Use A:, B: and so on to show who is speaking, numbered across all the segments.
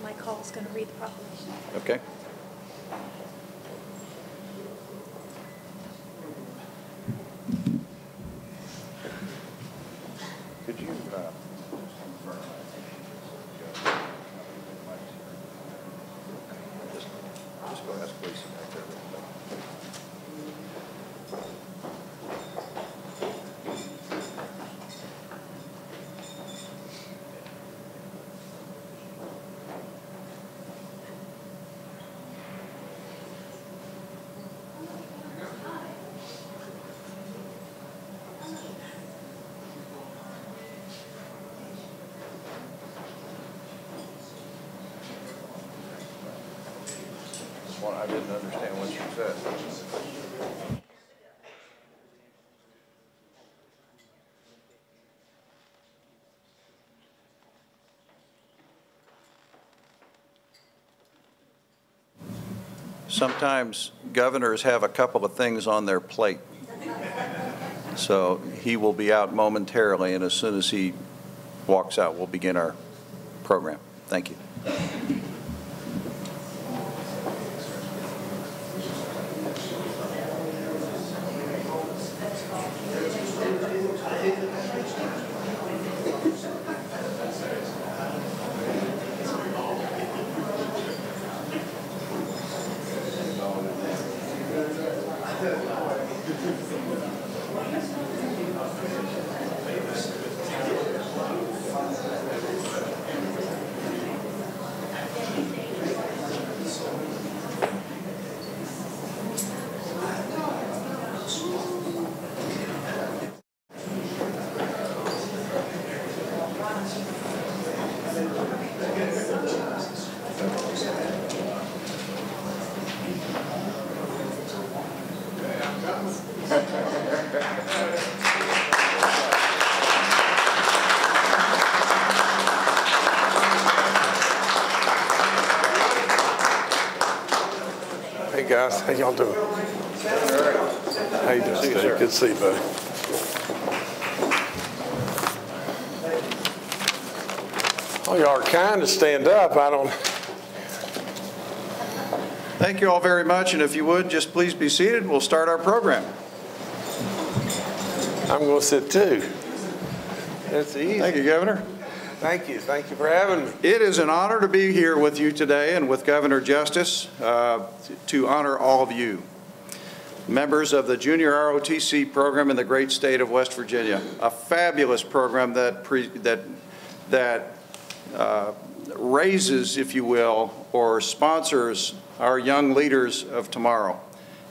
A: Michael's going to read the proclamation.
B: Okay. Could you just go ask Lisa right there. Well, I didn't understand what you said. Sometimes governors have a couple of things on their plate. So he will be out momentarily, and as soon as he walks out, we'll begin our program. Thank you.
C: Hey guys, how y'all doing? How you doing, Steve? Good to see you, buddy. Oh, y'all are kind to stand up. I don't.
B: Thank you all very much, and if you would, just please be seated. We'll start our program.
C: I'm going to sit too. That's easy.
B: Thank you, Governor.
C: Thank you. Thank you for having me.
B: It is an honor to be here with you today and with Governor Justice to honor all of you, members of the Junior ROTC program in the great state of West Virginia, a fabulous program that raises, if you will, or sponsors our young leaders of tomorrow.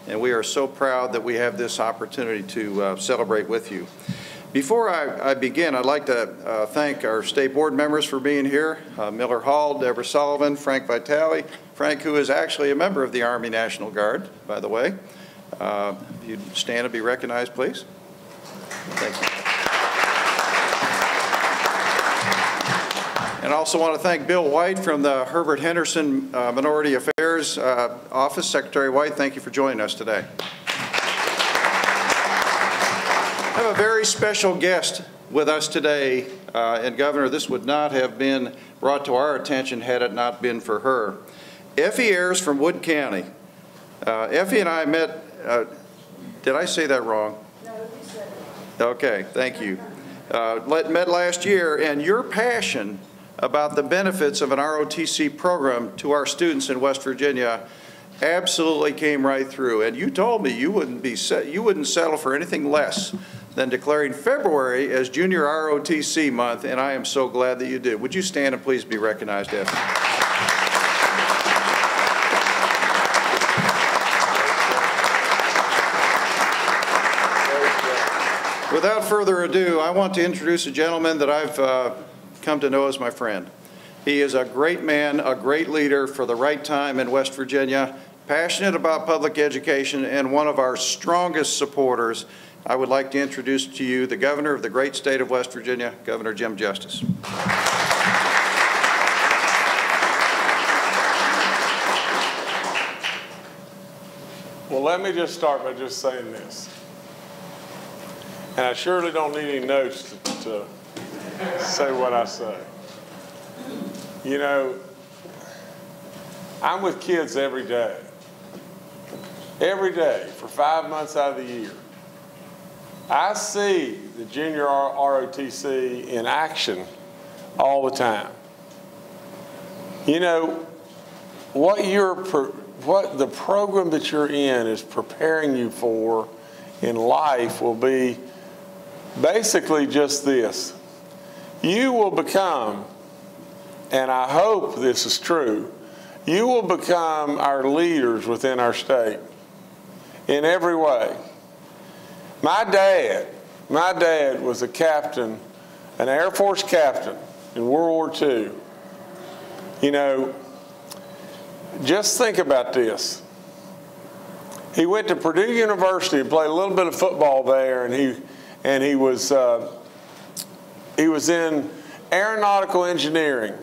B: And we are so proud that we have this opportunity to celebrate with you. Before I begin, I'd like to thank our state board members for being here, Miller Hall, Deborah Sullivan, Frank Vitale. Frank, who is actually a member of the Army National Guard, by the way. If you'd stand and be recognized, please. Thank you. And I also want to thank Bill White from the Herbert Henderson Minority Affairs Office. Secretary White, thank you for joining us today. I have a very special guest with us today, and Governor, this would not have been brought to our attention had it not been for her. Effie Ayers from Wood County. Effie and I met, did I say that wrong?
A: No, you said it.
B: Okay, thank you. Met last year, and your passion about the benefits of an ROTC program to our students in West Virginia absolutely came right through. And you told me you wouldn't settle for anything less than declaring February as Junior ROTC Month, and I am so glad that you did. Would you stand and please be recognized, Effie? Without further ado, I want to introduce a gentleman that I've come to know as my friend. He is a great man, a great leader for the right time in West Virginia, passionate about public education, and one of our strongest supporters. I would like to introduce to you the governor of the great state of West Virginia, Governor Jim Justice.
C: Well, let me just start by just saying this. And I surely don't need any notes to say what I say. You know, I'm with kids every day for 5 months out of the year. I see the Junior ROTC in action all the time. You know, what the program that you're in is preparing you for in life will be basically just this. You will become, and I hope this is true, you will become our leaders within our state in every way. My dad was a captain, an Air Force captain in World War II. You know, just think about this. He went to Purdue University and played a little bit of football there, and he was in aeronautical engineering.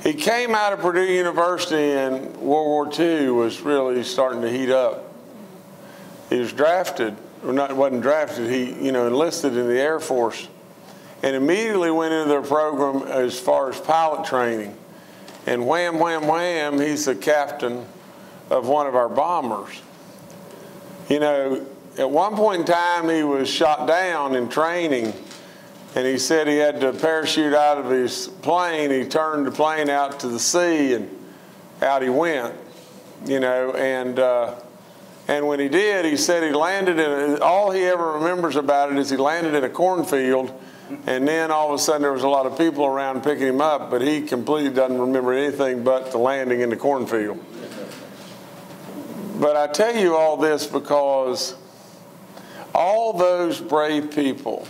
C: He came out of Purdue University, and World War II was really starting to heat up. He was drafted, or not, wasn't drafted, he enlisted in the Air Force and immediately went into their program as far as pilot training. And wham, wham, wham, he's the captain of one of our bombers. You know, at one point in time, he was shot down in training, and he said he had to parachute out of his plane. He turned the plane out to the sea, and out he went, you know, and when he did, he said he landed in, all he ever remembers about it is he landed in a cornfield, and then all of a sudden there was a lot of people around picking him up, but he completely doesn't remember anything but the landing in the cornfield. But I tell you all this because all those brave people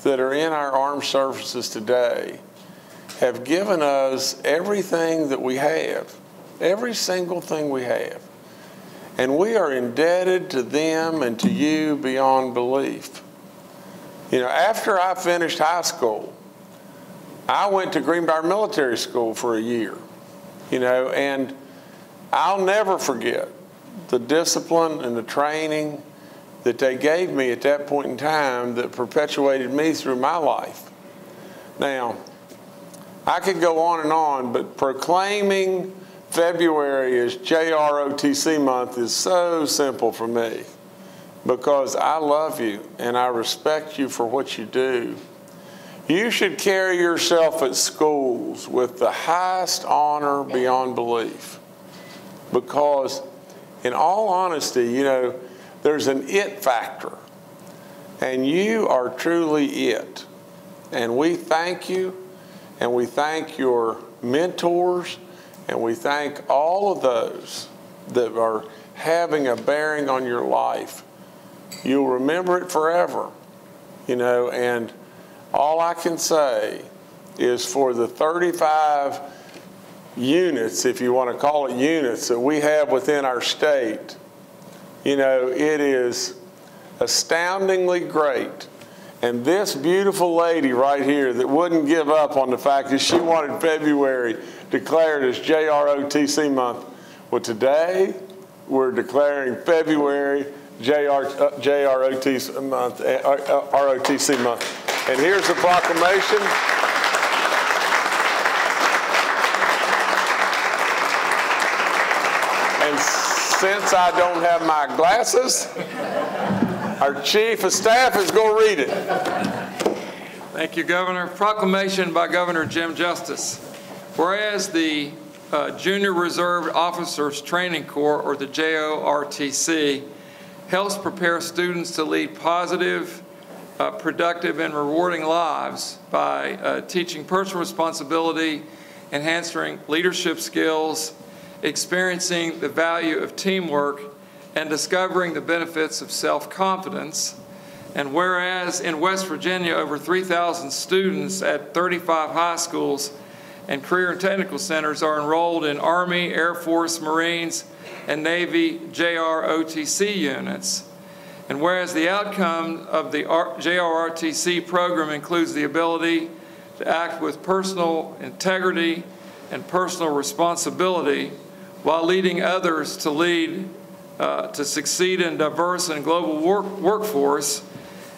C: that are in our armed services today have given us everything that we have, every single thing we have. And we are indebted to them and to you beyond belief. You know, after I finished high school, I went to Greenbrier Military School for a year, you know, and I'll never forget the discipline and the training that they gave me at that point in time that perpetuated me through my life. Now, I could go on, but proclaiming February as JROTC month is so simple for me because I love you and I respect you for what you do. You should carry yourself at schools with the highest honor beyond belief because, in all honesty, you know, there's an it factor, and you are truly it. And we thank you, And we thank your mentors, and we thank all of those that are having a bearing on your life. You'll remember it forever, you know, and all I can say is for the 35 units, if you want to call it units, that we have within our state, you know, it is astoundingly great. And this beautiful lady right here that wouldn't give up on the fact that she wanted February declared as JROTC month. Well, today we're declaring February JROTC month, ROTC month. And here's the proclamation. And since I don't have my glasses, our Chief of Staff is going to read it.
D: Thank you, Governor. Proclamation by Governor Jim Justice. Whereas the Junior Reserve Officers Training Corps, or the JROTC, helps prepare students to lead positive, productive, and rewarding lives by teaching personal responsibility, enhancing leadership skills, experiencing the value of teamwork, and discovering the benefits of self-confidence. And whereas in West Virginia, over 3,000 students at 35 high schools and career and technical centers are enrolled in Army, Air Force, Marines, and Navy JROTC units. And whereas the outcome of the JROTC program includes the ability to act with personal integrity and personal responsibility while leading others to succeed in diverse and global workforce,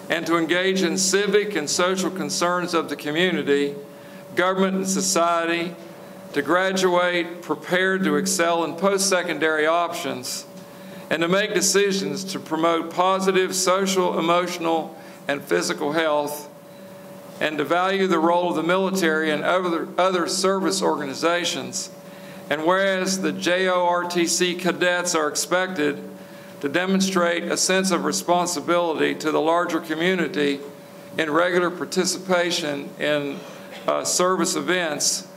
D: and to engage in civic and social concerns of the community, government and society, to graduate prepared to excel in post-secondary options, and to make decisions to promote positive social, emotional, and physical health, and to value the role of the military and other service organizations. And whereas the JROTC cadets are expected to demonstrate a sense of responsibility to the larger community in regular participation in service events,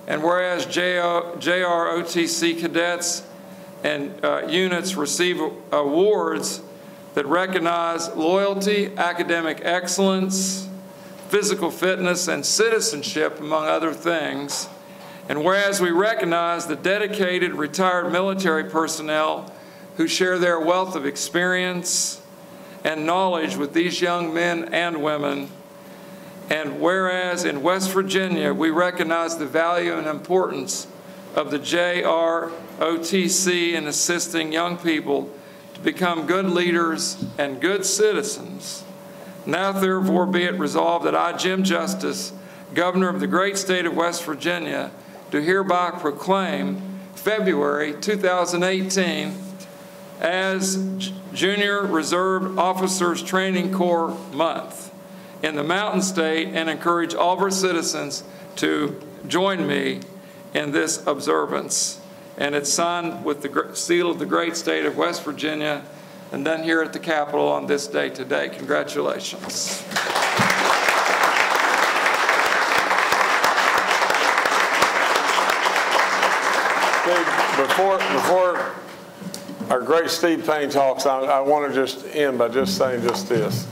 D: and whereas JROTC cadets and units receive awards that recognize loyalty, academic excellence, physical fitness, and citizenship, among other things. And whereas we recognize the dedicated retired military personnel who share their wealth of experience and knowledge with these young men and women, and whereas in West Virginia we recognize the value and importance of the JROTC in assisting young people to become good leaders and good citizens, now therefore be it resolved that I, Jim Justice, Governor of the great state of West Virginia, do hereby proclaim February 2018 as Junior Reserve Officers Training Corps Month in the Mountain State, and encourage all of our citizens to join me in this observance. And it's signed with the seal of the great state of West Virginia and done here at the Capitol on this day today. Congratulations.
C: Before our great Steve Paine talks, I want to just end by just saying just this.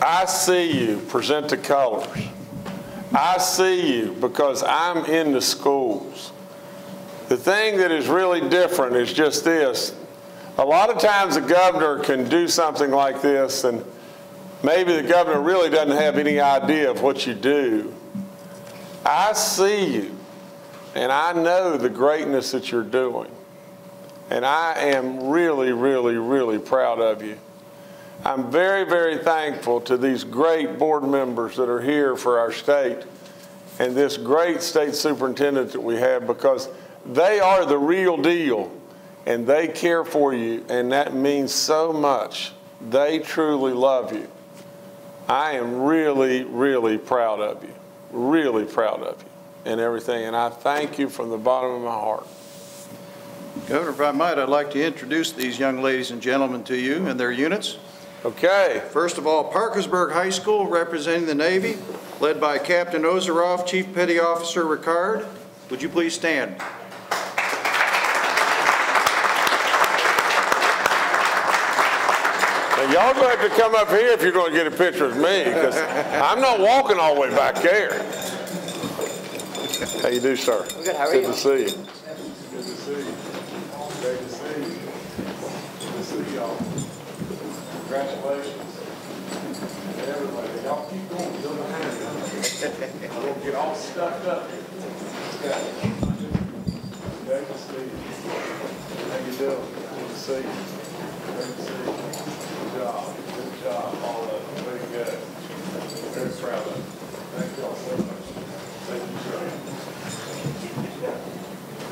C: I see you present the colors. I see you because I'm in the schools. The thing that is really different is just this. A lot of times the governor can do something like this, and maybe the governor really doesn't have any idea of what you do. I see you. And I know the greatness that you're doing. And I am really, really, really proud of you. I'm very, very thankful to these great board members that are here for our state and this great state superintendent that we have, because they are the real deal and they care for you, and that means so much. They truly love you. I am really, really proud of you. Really proud of you. And everything, and I thank you from the bottom of my heart.
B: Governor, if I might, I'd like to introduce these young ladies and gentlemen to you and their units.
C: Okay.
B: First of all, Parkersburg High School, representing the Navy, led by Captain Ozeroff, Chief Petty Officer Ricard. Would you please stand?
C: Now, y'all going to have to come up here if you're going to get a picture of me, because I'm not walking all the way back there. How you do, sir?
A: Good. How are
C: Good
A: you?
C: to see you. Good to see you. Great to see you. Good to see y'all. Congratulations. Everybody, y'all keep going. You're behind me. I won't get all stuck up. Great to see you. How you doing? Good to see you. Great to see you. Good job. Good job. All of you. Very good. Very proud of you. Thank you all so much. Thank you, sir.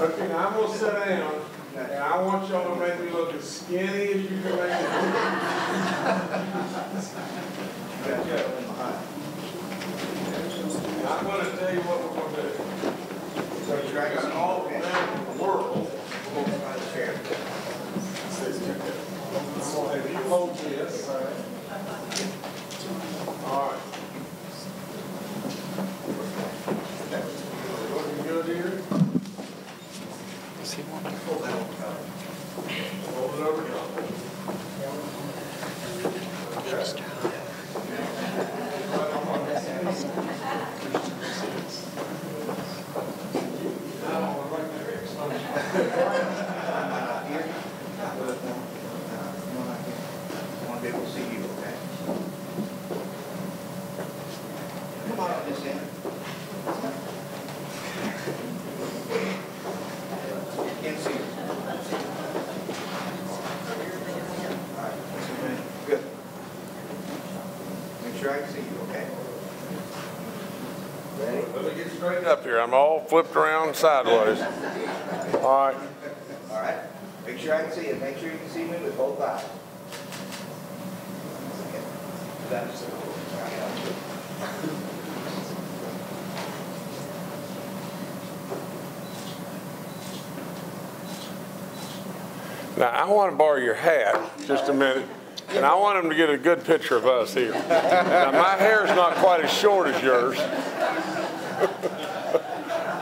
C: Okay, now I'm going to sit down, and I want y'all to make me look as skinny as you can make me look. Okay. I'm going to tell you what we're going to do. We got all the men in the world. We're going to try to share. I'm going to have you hold this. All right. Looking good here? Hold it over here. Let me get straightened up here. I'm all flipped around sideways. All right.
E: All right. Make sure I can see it. Make sure you can see me with both eyes. Okay. That's it.
C: Now, I want to borrow your hat just a minute, and I want them to get a good picture of us here. Now, my hair's not quite as short as yours.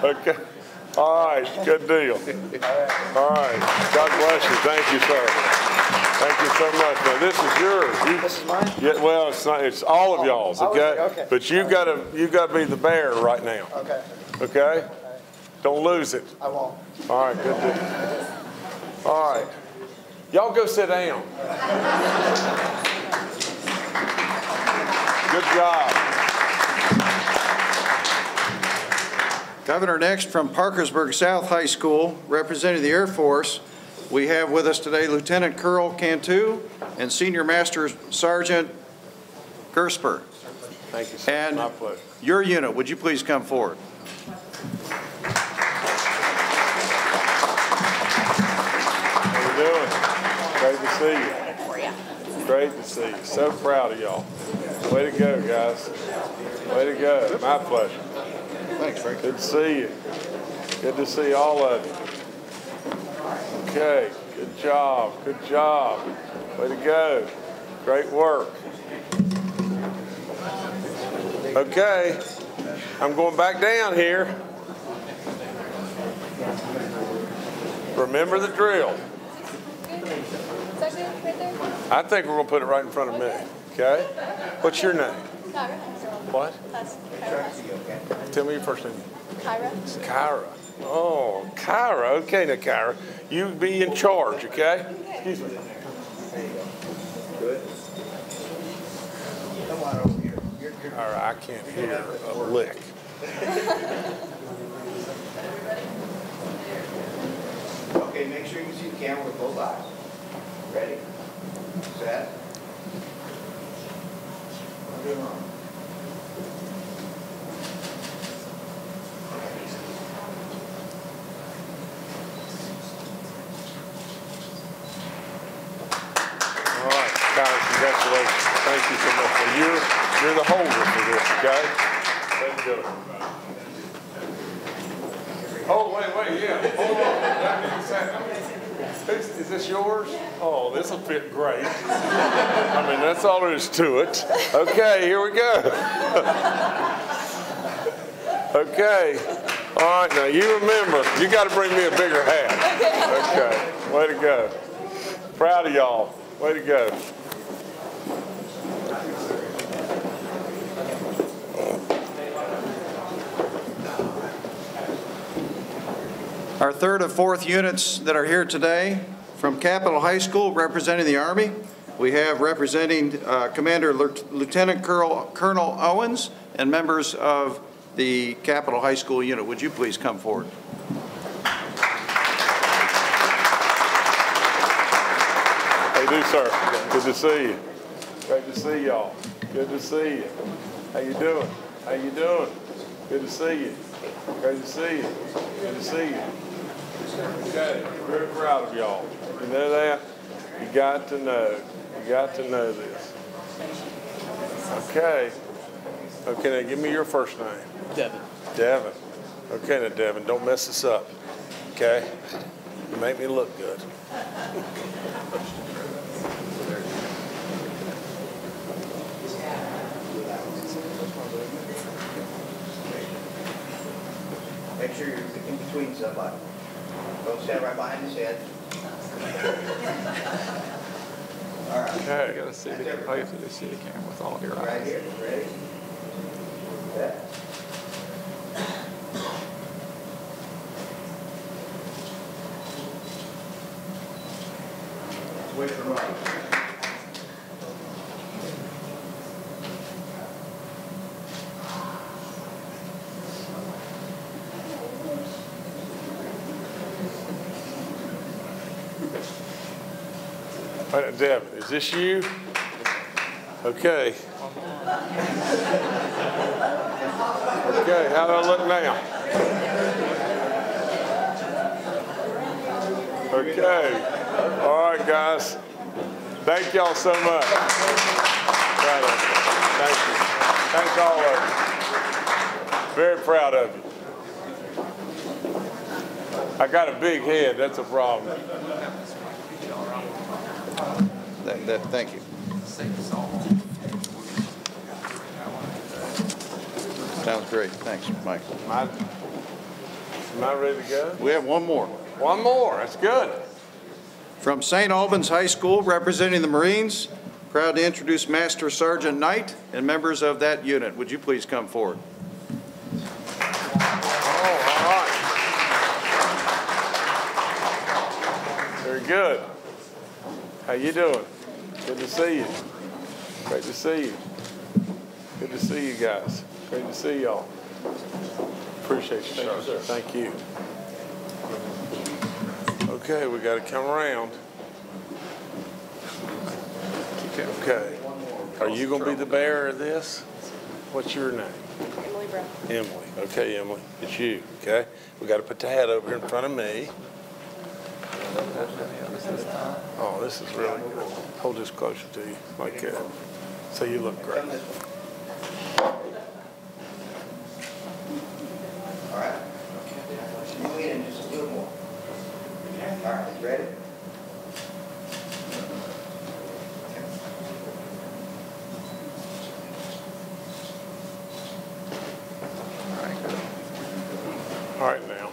C: Okay. All right. Good deal. All right. God bless you. Thank you, sir. Thank you so much. Now, this is yours.
A: This is mine?
C: Yeah, well, it's not. It's all of y'all's. Okay.
A: Okay.
C: But you got to be the bear right now.
A: Okay.
C: Okay. Don't lose it.
A: I won't.
C: All right. Good deal. All right. Y'all go sit down. Good job.
B: Governor, next from Parkersburg South High School, representing the Air Force, we have with us today Lieutenant Colonel Cantu and Senior Master Sergeant Gersper.
C: Thank you, sir.
B: And
C: my pleasure.
B: your unit, would you please come forward?
C: How you doing? Great to see you. Great to see you. So proud of y'all. Way to go, guys. Way to go. My pleasure.
B: Thanks, Frank.
C: Good to see you. Good to see all of you. Okay. Good job. Good job. Way to go. Great work. Okay. I'm going back down here. Remember the drill. I think we're going to put it right in front of me. Okay? What's your name?
F: Kyra.
C: What?
F: Kyra.
C: Tell me your first name.
F: Kyra.
C: Kyra. Oh, Kyra. Okay, now, Kyra. You be in charge, okay? Excuse me.
E: Good. Come on over here.
C: All right, I can't hear a lick.
E: Okay, make sure you can see the camera with both eyes. Ready? Set. Good on.
C: All right, Kyra, congratulations. Thank you so much. Well, you're the holder for this, okay? Let's go. Oh, wait, yeah. Hold on. Is this yours? Oh, this will fit great. I mean, that's all there is to it. Okay, here we go. Okay. All right, now you remember, you got to bring me a bigger hat. Okay. Way to go. Proud of y'all. Way to go.
B: Our third and fourth units that are here today from Capitol High School representing the Army. We have representing Commander Lieutenant Colonel Owens and members of the Capitol High School unit. Would you please come forward?
C: How you do, sir? Good to see you. Great to see y'all. Good to see you. How you doing? How you doing? Good to see you. Great to see you. Good to see you. Okay, very proud of y'all. You know that? You got to know. You got to know this. Okay. Okay, now give me your first name.
G: Devin.
C: Devin. Okay, now Devin, don't mess this up. Okay? You make me look good.
E: Make sure you're in between somebody. Don't stand right behind his head. All right.
C: Okay.
D: You gotta see the, oh, you have to see the camera with all of your
E: Right
D: eyes.
E: here, ready? That. Switch from right.
C: All right, Devin, is this you? Okay. Okay, how do I look now? Okay. All right, guys. Thank y'all so much. Thank you. Thank all of you. Very proud of you. I got a big head, that's a problem.
B: Thank you. Sounds great. Thanks, Mike.
C: Am I ready to go?
B: We have one more.
C: One more, that's good.
B: From St. Albans High School, representing the Marines, proud to introduce Master Sergeant Knight and members of that unit. Would you please come forward?
C: Oh, all right. Very good. How you doing? Good to see you. Great to see you. Good to see you guys. Great to see y'all. Appreciate you, sir. Thank you. Okay, we got to come around. Okay. Are you going to be the bearer of this? What's your name?
F: Emily Brown.
C: Emily. Okay, Emily. It's you. Okay. We got to put the hat over here in front of me. Oh, this is really good. Hold this closer to you, like that. So you look great.
E: All right. You lean in just a little more. All right, ready?
C: All right, now.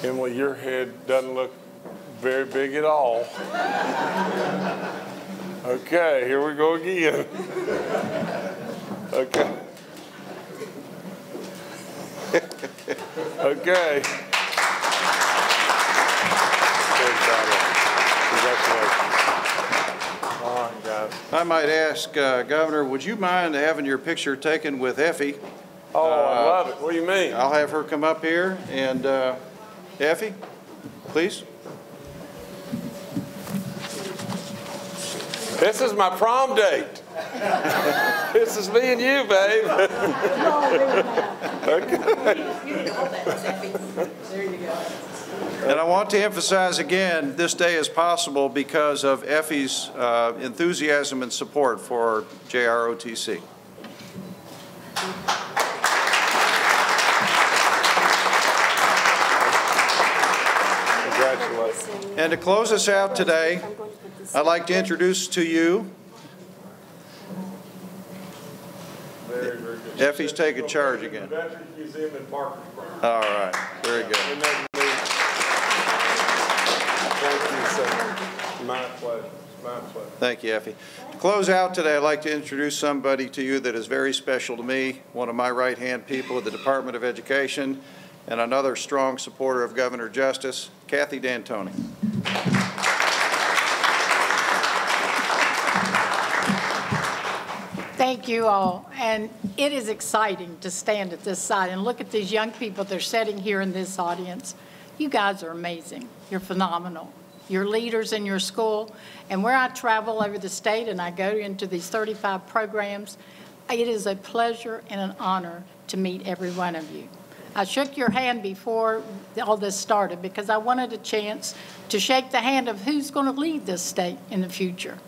C: Emily, your head doesn't look very big at all. Okay, here we go again. Okay. Okay. Congratulations. All right, guys.
B: I might ask, Governor, would you mind having your picture taken with Effie?
C: Oh, I love it. What do you mean?
B: I'll have her come up here and, Effie, please.
C: This is my prom date. This is me and you, babe.
A: There you go.
B: And I want to emphasize again, this day is possible because of Effie's enthusiasm and support for JROTC.
C: Congratulations.
B: And to close us out today, I'd like to introduce to you
C: Very, very good.
B: Effie's taking charge again.
C: Veterans Museum in Parkersburg.
B: All right, very good.
C: Thank you, sir. My pleasure. My pleasure.
B: Thank you, Effie. To close out today, I'd like to introduce somebody to you that is very special to me, one of my right-hand people at the Department of Education, and another strong supporter of Governor Justice, Kathy D'Antoni.
G: Thank you all. And it is exciting to stand at this side and look at these young people that are sitting here in this audience. You guys are amazing. You're phenomenal. You're leaders in your school. And where I travel over the state and I go into these 35 programs, it is a pleasure and an honor to meet every one of you. I shook your hand before all this started because I wanted a chance to shake the hand of who's going to lead this state in the future.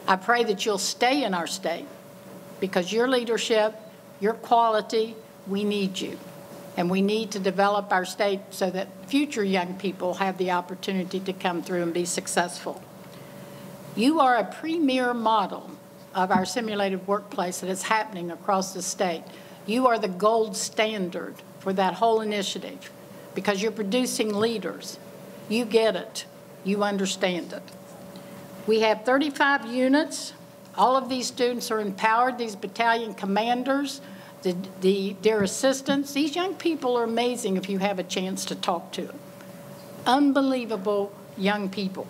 G: I pray that you'll stay in our state because your leadership, your quality, we need you. And we need to develop our state so that future young people have the opportunity to come through and be successful. You are a premier model of our simulated workplace that is happening across the state. You are the gold standard for that whole initiative because you're producing leaders. You get it. You understand it. We have 35 units. All of these students are empowered, these battalion commanders, their assistants. These young people are amazing if you have a chance to talk to them. Unbelievable young people.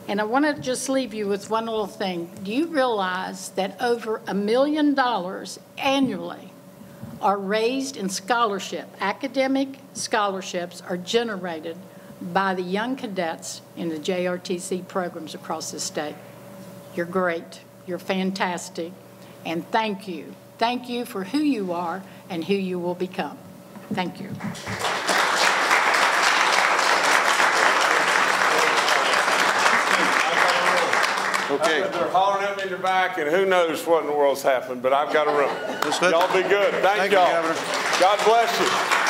G: And I want to just leave you with one little thing. Do you realize that over $1 million annually are raised in scholarship? Academic scholarships are generated by the young cadets in the JROTC programs across the state. You're great. You're fantastic. And thank you. Thank you for who you are and who you will become. Thank you.
B: Okay.
C: They're hollering at me in the back, and who knows what in the world's happened, but I've got a room. Y'all be good. Thank y'all.
B: you, Governor.
C: God bless you.